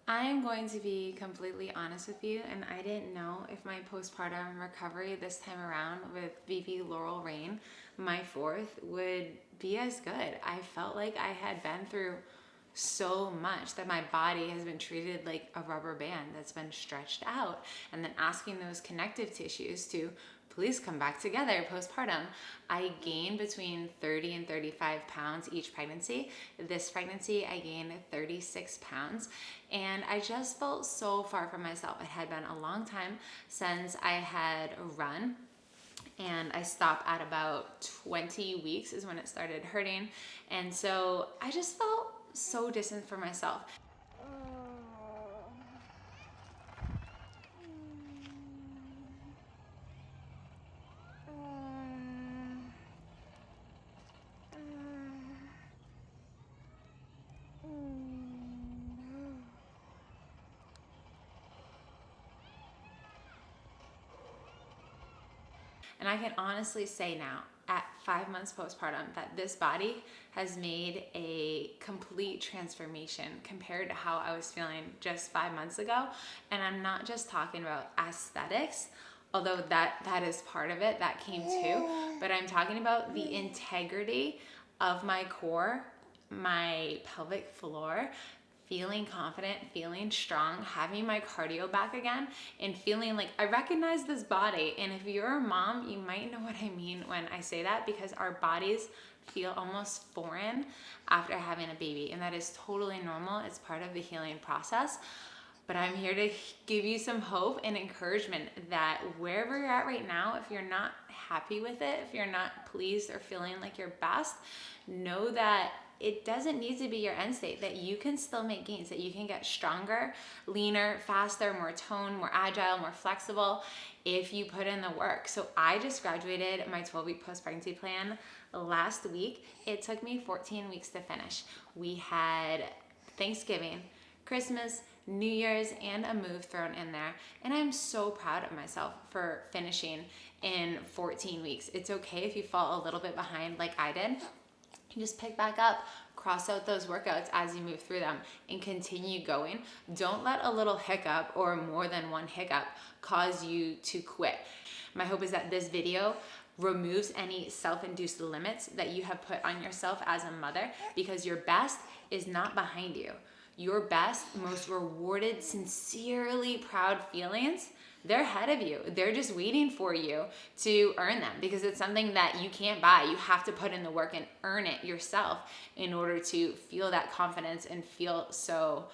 I'm going to be completely honest with you, and I didn't know if my postpartum recovery this time around with VP Laurel Rain, my fourth, would be as good. I felt like I had been through so much that my body has been treated like a rubber band that's been stretched out, and then asking those connective tissues to please come back together postpartum. I gained between 30 and 35 pounds each pregnancy. This pregnancy, I gained 36 pounds, and I just felt so far from myself. It had been a long time since I had run, and I stopped at about 20 weeks is when it started hurting. And so I just felt so distant from myself. And I can honestly say now, at 5 months postpartum, that this body has made a complete transformation compared to how I was feeling just 5 months ago. And I'm not just talking about aesthetics, although that is part of it, that came too, but I'm talking about the integrity of my core, my pelvic floor, feeling confident, feeling strong, having my cardio back again, and feeling like I recognize this body. And if you're a mom, you might know what I mean when I say that, because our bodies feel almost foreign after having a baby, and that is totally normal. It's part of the healing process. But I'm here to give you some hope and encouragement that wherever you're at right now, if you're not happy with it, if you're not pleased or feeling like your best, know that it doesn't need to be your end state, that you can still make gains, that you can get stronger, leaner, faster, more toned, more agile, more flexible if you put in the work. So I just graduated my 12-week post-pregnancy plan last week. It took me 14 weeks to finish. We had Thanksgiving, Christmas, New Year's, and a move thrown in there. And I'm so proud of myself for finishing in 14 weeks. It's okay if you fall a little bit behind like I did. You just pick back up, cross out those workouts as you move through them, and continue going. Don't let a little hiccup or more than one hiccup cause you to quit. My hope is that this video removes any self-induced limits that you have put on yourself as a mother, because your best is not behind you. Your best, most rewarded, sincerely proud feelings, they're ahead of you. They're just waiting for you to earn them, because it's something that you can't buy. You have to put in the work and earn it yourself in order to feel that confidence and feel so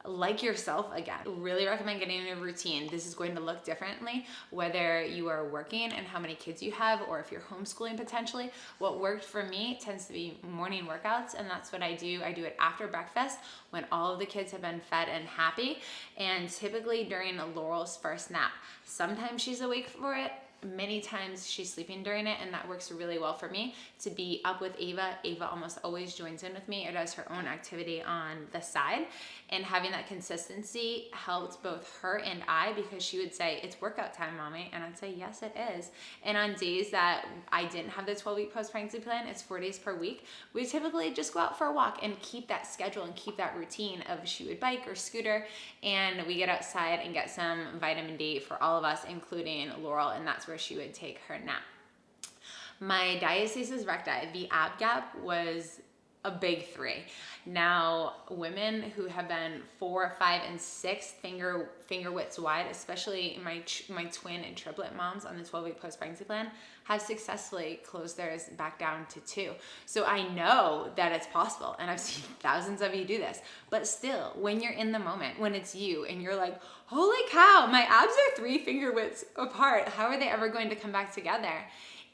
like yourself again. Really recommend getting in a routine. This is going to look differently whether you are working and how many kids you have, or if you're homeschooling potentially. What worked for me tends to be morning workouts, and that's what I do. I do it after breakfast when all of the kids have been fed and happy, and typically during Laurel's first nap. Sometimes she's awake for it, many times she's sleeping during it, and that works really well for me to be up with Ava. Ava almost always joins in with me or does her own activity on the side, and having that consistency helped both her and I, because she would say, "It's workout time, mommy," and I'd say, "Yes, it is." And on days that I didn't have the 12-week post-pregnancy plan, it's 4 days per week, we typically just go out for a walk and keep that schedule and keep that routine of she would bike or scooter, and we get outside and get some vitamin D for all of us, including Laurel, and that's where she would take her nap. My Diastasis Recti, the ab gap, was a big 3. Now, women who have been 4, 5, and 6 finger widths wide, especially my twin and triplet moms on the 12-week post-pregnancy plan, have successfully closed theirs back down to 2. So I know that it's possible, and I've seen thousands of you do this. But still, when you're in the moment, when it's you, and you're like, holy cow, my abs are 3 finger widths apart. How are they ever going to come back together?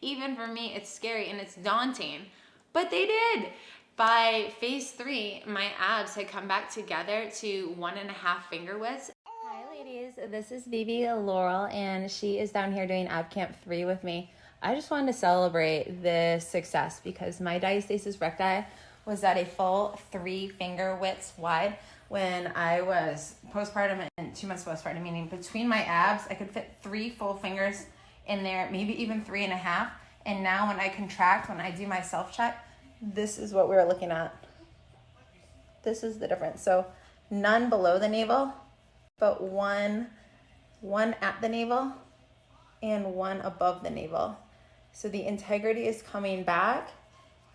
Even for me, it's scary and it's daunting, but they did. By phase 3, my abs had come back together to 1.5 finger widths. Hi ladies, this is Vivi Laurel, and she is down here doing Ab Camp 3 with me. I just wanted to celebrate this success because my Diastasis Recti was at a full 3 finger widths wide when I was postpartum and 2 months postpartum, meaning between my abs, I could fit 3 full fingers in there, maybe even 3.5. And now when I contract, when I do my self-check, this is what we're looking at. This is the difference. So none below the navel, but one at the navel and one above the navel. So the integrity is coming back,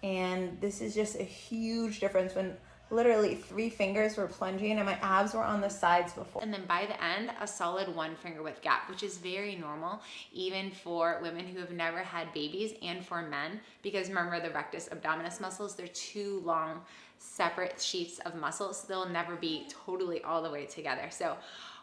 and this is just a huge difference when literally 3 fingers were plunging and my abs were on the sides before. And then by the end, a solid 1 finger width gap, which is very normal, even for women who have never had babies and for men, because remember the rectus abdominis muscles, they're 2 long separate sheets of muscles. So they'll never be totally all the way together. So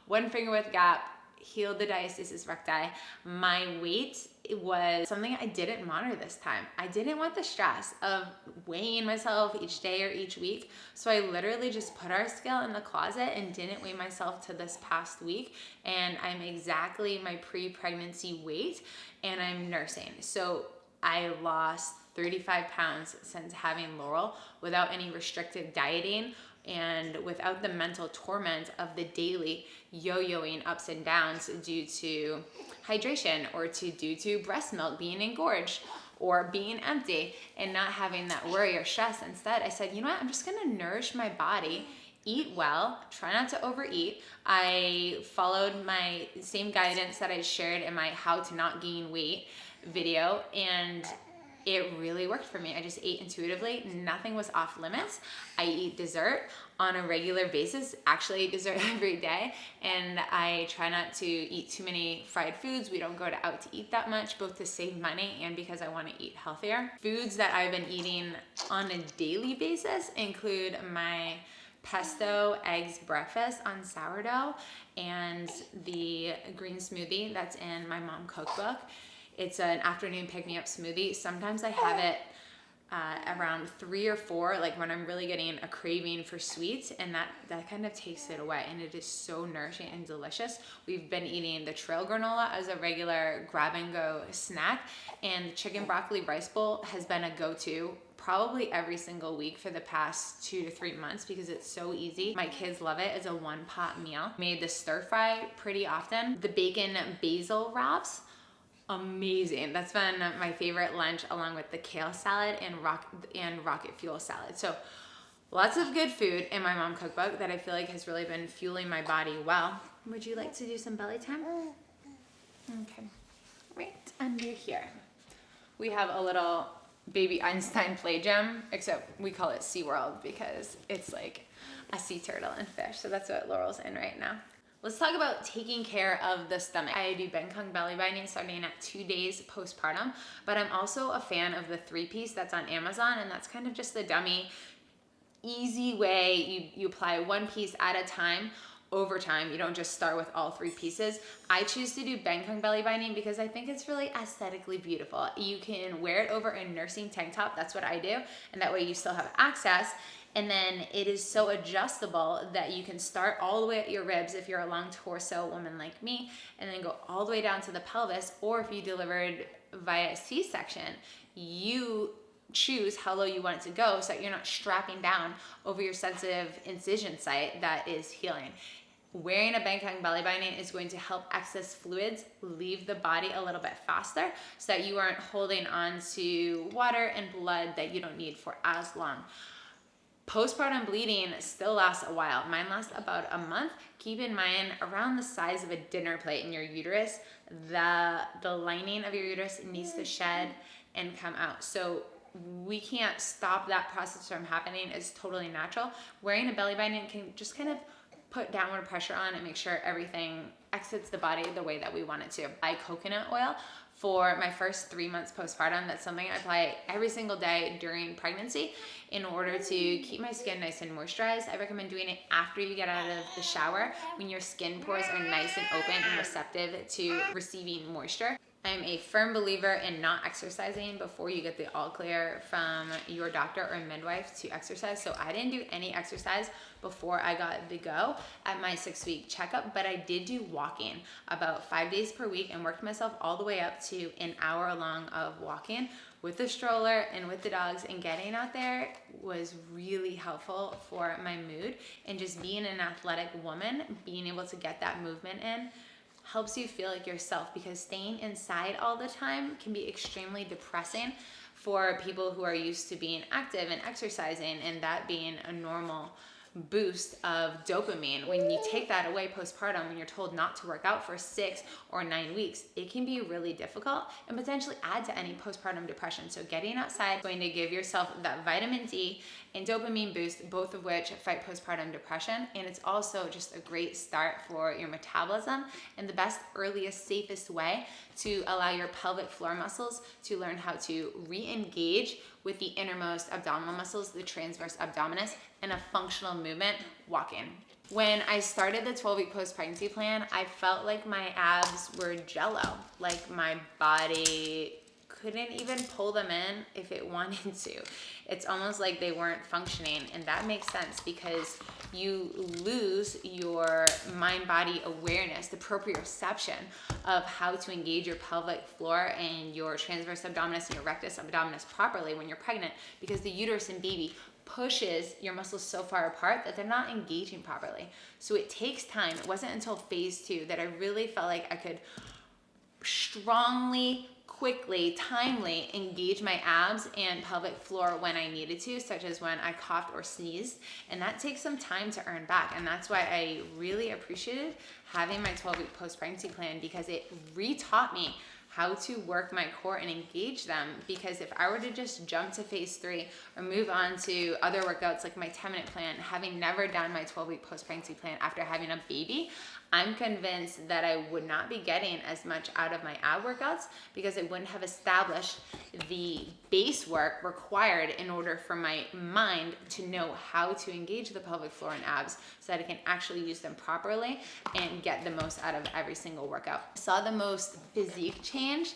1 finger width gap, healed the diastasis recti. My weight was something I didn't monitor this time. I didn't want the stress of weighing myself each day or each week. So I literally just put our scale in the closet and didn't weigh myself to this past week. And I'm exactly my pre-pregnancy weight, and I'm nursing. So I lost 35 pounds since having Laurel without any restricted dieting and without the mental torment of the daily yo-yoing ups and downs due to hydration or due to breast milk being engorged or being empty, and not having that worry or stress. Instead, I said, you know what, I'm just gonna nourish my body, eat well, try not to overeat. I followed my same guidance that I shared in my how to not gain weight video, and it really worked for me. I just ate intuitively. Nothing was off limits. I eat dessert on a regular basis, actually eat dessert every day, and I try not to eat too many fried foods. We don't go out to eat that much, both to save money and because I want to eat healthier. Foods that I've been eating on a daily basis include my pesto eggs breakfast on sourdough and the green smoothie that's in my mom cookbook. It's an afternoon pick-me-up smoothie. Sometimes I have it around 3 or 4, like when I'm really getting a craving for sweets, and that kind of takes it away, and it is so nourishing and delicious. We've been eating the trail granola as a regular grab-and-go snack, and the chicken broccoli rice bowl has been a go-to probably every single week for the past 2 to 3 months because it's so easy. My kids love it. It's a 1-pot meal. Made the stir fry pretty often. The bacon basil wraps, amazing. That's been my favorite lunch, along with the kale salad and rocket fuel salad. So lots of good food in my mom cookbook that I feel like has really been fueling my body well. Would you like to do some belly time? Okay, right under here. We have a little baby Einstein play gym, except we call it SeaWorld because it's like a sea turtle and fish. So that's what Laurel's in right now. Let's talk about taking care of the stomach. I do Bangkok belly binding starting at 2 days postpartum, but I'm also a fan of the 3-piece that's on Amazon, and that's kind of just the dummy, easy way. You apply 1 piece at a time over time. You don't just start with all 3 pieces. I choose to do Bangkok belly binding because I think it's really aesthetically beautiful. You can wear it over a nursing tank top. That's what I do, and that way you still have access. And then it is so adjustable that you can start all the way at your ribs if you're a long torso woman like me, and then go all the way down to the pelvis. Or if you delivered via C-section, you choose how low you want it to go so that you're not strapping down over your sensitive incision site that is healing. Wearing a Bangkok belly binding is going to help excess fluids leave the body a little bit faster so that you aren't holding on to water and blood that you don't need for as long. Postpartum bleeding still lasts a while. Mine lasts about a month. Keep in mind, around the size of a dinner plate in your uterus, the lining of your uterus needs to shed and come out. So we can't stop that process from happening. It's totally natural. Wearing a belly binding can just kind of put downward pressure on and make sure everything exits the body the way that we want it to. I apply coconut oil for my first 3 months postpartum. That's something I apply every single day during pregnancy in order to keep my skin nice and moisturized. I recommend doing it after you get out of the shower when your skin pores are nice and open and receptive to receiving moisture. I'm a firm believer in not exercising before you get the all clear from your doctor or midwife to exercise. So I didn't do any exercise before I got the go at my 6-week checkup, but I did do walking about 5 days per week and worked myself all the way up to an hour long of walking with the stroller and with the dogs, and getting out there was really helpful for my mood. And just being an athletic woman, being able to get that movement in helps you feel like yourself, because staying inside all the time can be extremely depressing for people who are used to being active and exercising and that being a normal boost of dopamine. When you take that away postpartum, when you're told not to work out for 6 or 9 weeks, it can be really difficult and potentially add to any postpartum depression. So getting outside is going to give yourself that vitamin D and dopamine boost, both of which fight postpartum depression. And it's also just a great start for your metabolism and the best, earliest, safest way to allow your pelvic floor muscles to learn how to re-engage with the innermost abdominal muscles, the transverse abdominis, and a functional movement, walking. When I started the 12-week post-pregnancy plan, I felt like my abs were jello, like my body couldn't even pull them in if it wanted to. It's almost like they weren't functioning, and that makes sense because you lose your mind-body awareness, the proprioception of how to engage your pelvic floor and your transverse abdominis and your rectus abdominis properly when you're pregnant, because the uterus and baby pushes your muscles so far apart that they're not engaging properly. So it takes time. It wasn't until phase 2 that I really felt like I could strongly, quickly, timely engage my abs and pelvic floor when I needed to, such as when I coughed or sneezed. And that takes some time to earn back. And that's why I really appreciated having my 12-week post-pregnancy plan, because it re-taught me how to work my core and engage them. Because if I were to just jump to phase 3 or move on to other workouts like my 10-minute plan, having never done my 12-week post-pregnancy plan after having a baby, I'm convinced that I would not be getting as much out of my ab workouts, because I wouldn't have established the base work required in order for my mind to know how to engage the pelvic floor and abs so that I can actually use them properly and get the most out of every single workout. I saw the most physique change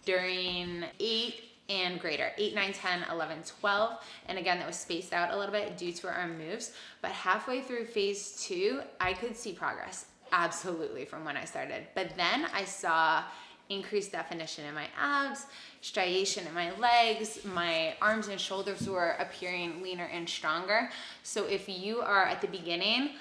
during 8 and greater, 8, 9, 10, 11, 12. And again, that was spaced out a little bit due to our moves. But halfway through phase 2, I could see progress. Absolutely, from when I started. But then I saw increased definition in my abs, striation in my legs, my arms and shoulders were appearing leaner and stronger. So if you are at the beginning,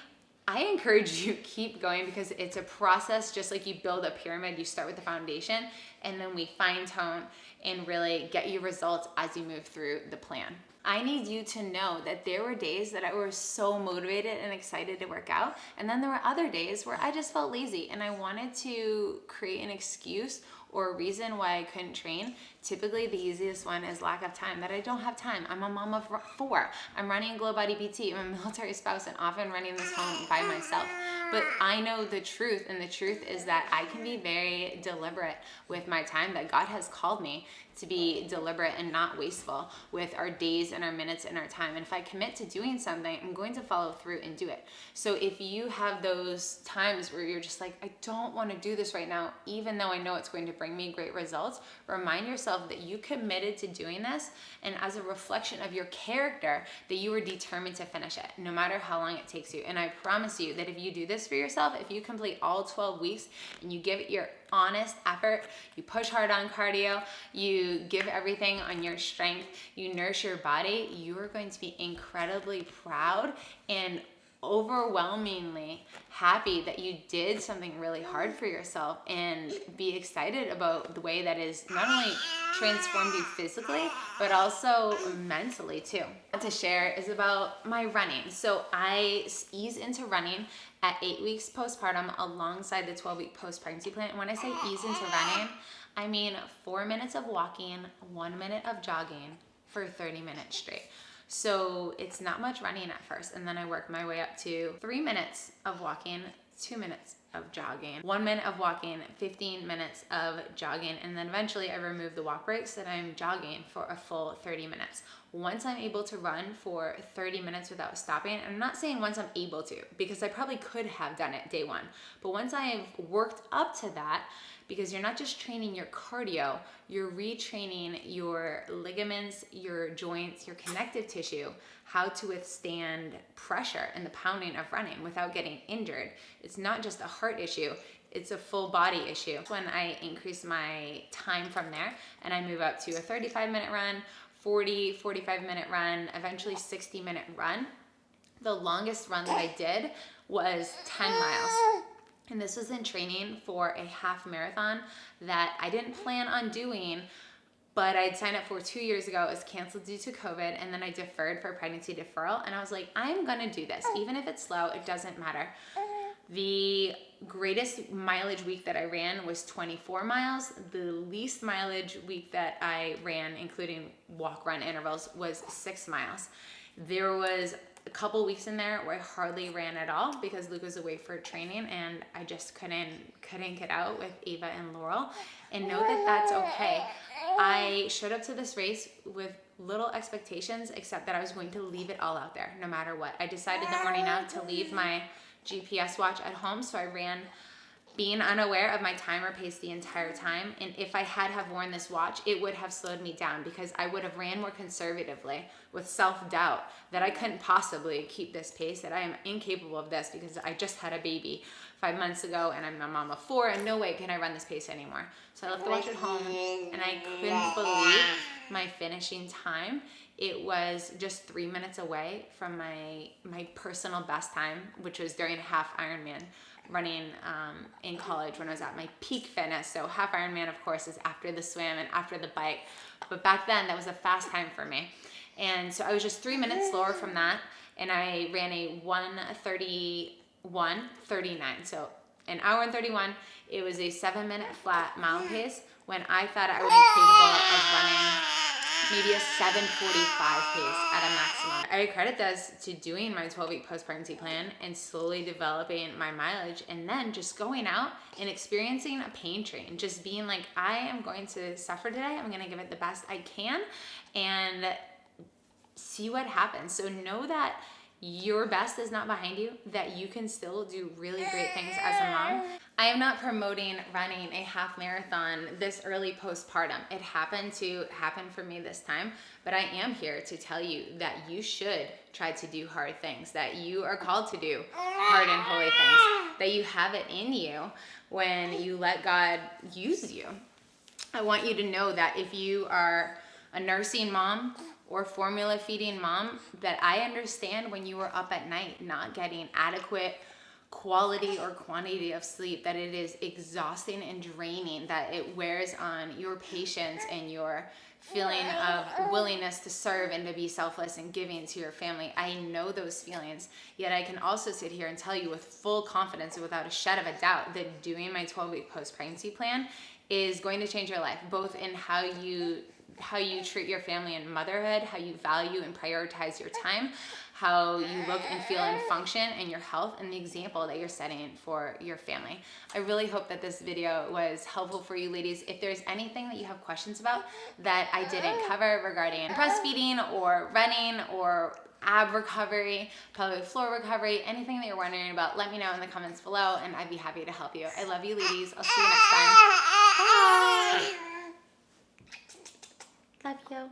I encourage you keep going, because it's a process. Just like you build a pyramid, you start with the foundation and then we fine tone and really get you results as you move through the plan. I need you to know that there were days that I was so motivated and excited to work out, and then there were other days where I just felt lazy and I wanted to create an excuse or a reason why I couldn't train. Typically the easiest one is lack of time, that I don't have time. I'm a mom of 4. I'm running GlowBodyPT. I'm a military spouse and often running this home by myself. But I know the truth, and the truth is that I can be very deliberate with my time, that God has called me to be deliberate and not wasteful with our days and our minutes and our time. And if I commit to doing something, I'm going to follow through and do it. So if you have those times where you're just like, I don't want to do this right now, even though I know it's going to bring me great results, remind yourself that you committed to doing this, and as a reflection of your character, that you were determined to finish it, no matter how long it takes you. And I promise you that if you do this for yourself, if you complete all 12 weeks and you give it your honest effort, you push hard on cardio, you give everything on your strength, you nurse your body, you are going to be incredibly proud and overwhelmingly happy that you did something really hard for yourself, and be excited about the way that is not only transformed you physically but also mentally too. What to share is about my running. So I ease into running at 8 weeks postpartum alongside the 12-week post-pregnancy plan. And when I say ease into running, I mean 4 minutes of walking, 1 minute of jogging for 30 minutes straight. So it's not much running at first, and then I work my way up to 3 minutes of walking, 2 minutes of jogging, 1 minute of walking, 15 minutes of jogging, and then eventually I remove the walk breaks so that I'm jogging for a full 30 minutes. Once I'm able to run for 30 minutes without stopping, I'm not saying once I'm able to, because I probably could have done it day 1, but once I have worked up to that, because you're not just training your cardio, you're retraining your ligaments, your joints, your connective tissue, how to withstand pressure and the pounding of running without getting injured. It's not just a heart issue, it's a full body issue. When I increase my time from there and I move up to a 35-minute run, 45-minute run, eventually 60-minute run. The longest run that I did was 10 miles. And this was in training for a half marathon that I didn't plan on doing, but I'd signed up for 2 years ago. It was canceled due to COVID, and then I deferred for pregnancy deferral, and I was like, I'm gonna do this. Even if it's slow, it doesn't matter. The greatest mileage week that I ran was 24 miles. The least mileage week that I ran, including walk-run intervals, was 6 miles. There was a couple weeks in there where I hardly ran at all because Luke was away for training, and I just couldn't get out with Ava and Laurel. And know that that's okay. I showed up to this race with little expectations, except that I was going to leave it all out there no matter what. I decided the morning of to leave my GPS watch at home, so I ran being unaware of my timer pace the entire time. And if I had have worn this watch, it would have slowed me down because I would have ran more conservatively with self-doubt that I couldn't possibly keep this pace, that I am incapable of this because I just had a baby 5 months ago and I'm a mom of 4, and no way can I run this pace anymore. So I left the watch at home, and I couldn't believe my finishing time. It was just 3 minutes away from my personal best time, which was during a half Ironman running in college when I was at my peak fitness. So half Ironman, of course, is after the swim and after the bike. But back then, that was a fast time for me. And so I was just 3 minutes slower from that, and I ran a 1:31:39. So an hour and 31. It was a 7-minute flat mile pace when I thought I would be capable of running maybe a 7:45 pace at a maximum. I credit this to doing my 12-week post-pregnancy plan and slowly developing my mileage, and then just going out and experiencing a pain train, just being like, I am going to suffer today. I'm going to give it the best I can and see what happens. So know that your best is not behind you, that you can still do really great things as a mom. I am not promoting running a half marathon this early postpartum. It happened to happen for me this time, but I am here to tell you that you should try to do hard things, that you are called to do hard and holy things, that you have it in you when you let God use you. I want you to know that if you are a nursing mom or formula feeding mom, that I understand when you are up at night not getting adequate quality or quantity of sleep, that it is exhausting and draining, that it wears on your patience and your feeling of willingness to serve and to be selfless and giving to your family. I know those feelings, yet I can also sit here and tell you with full confidence and without a shed of a doubt that doing my 12-week post-pregnancy plan is going to change your life, both in how you treat your family and motherhood, how you value and prioritize your time, how you look and feel and function, and your health, and the example that you're setting for your family. I really hope that this video was helpful for you ladies. If there's anything that you have questions about that I didn't cover regarding breastfeeding or running or ab recovery, pelvic floor recovery, anything that you're wondering about, let me know in the comments below and I'd be happy to help you. I love you ladies. I'll see you next time. Bye. Love you.